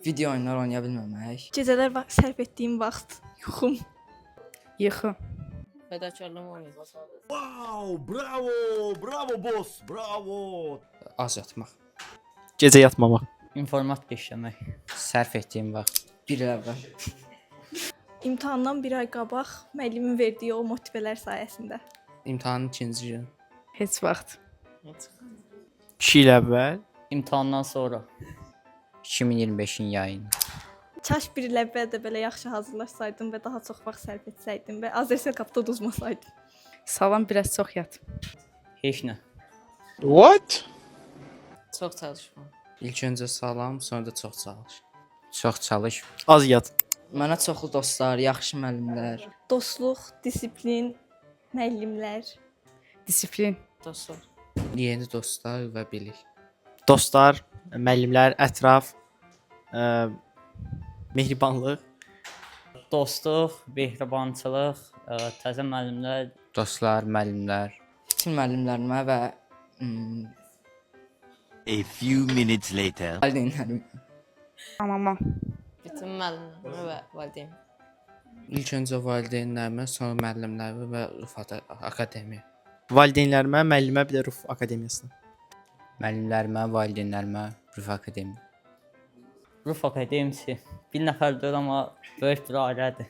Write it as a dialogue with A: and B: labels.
A: Video oyunlar oynaya bilməmək.
B: Gecələr sərf etdiyim vaxt yuxum.
C: Yıxı.
D: Fədakarlığım olmayıb.
E: Wow, bravo, bravo boss, bravo.
A: Az yatmaq.
F: Gecə yatmamaq.
D: İnformatika işləmək.
F: Sərf etdiyim vaxt.
A: Bir il əvvəl.
B: İmtahandan bir ay qabaq müəllimin verdiyi o motivələr sayəsində.
A: İmtahanın ikinci gün.
C: Heç vaxt.
F: 2 il əvvəl.
D: İmtahandan sonra.
F: 2025-in yayında.
B: Kaş bir il əvvəl də belə yaxşı hazırlaşsaydım və daha çox vaxt sərf etsəydim və Azərbaycan qapıda uduzmasaydım.
C: Salam, biraz çox yat.
D: Heç nə.
F: What?
D: Çox çalışma.
A: İlk öncə salam, sonra da çox çalış.
F: Çox çalış. Az yat.
A: Mənə çoxlu dostlar, yaxşı müəllimlər,
B: Dostluq, disiplin, müəllimlər.
C: Disiplin.
D: Dostlar.
A: yeni dostlar və bilik.
F: Dostlar, müəllimlər, ətraf, mehribanlıq,
D: Dostluq, mehribançılıq, təzə müəllimlər,
F: dostlar, müəllimlər.
A: Bütün müəllimlərimə və
E: A few minutes later.
A: valideynlərimə.
C: Mama.
G: Bütün müəllimlərimə və valideyn.
A: İlk öncə valideynlərimə, sonra müəllimlərimə və Rüfət Akademiya.
F: Valideynlərimə, müəllimə, bir də Ruf Akademiyasına.
H: Müəllimlərimə, valideynlərimə, Rüf Akademiya.
D: Ruf Akademisi. Bir nəfər deyil, amma böyük bir ailədir.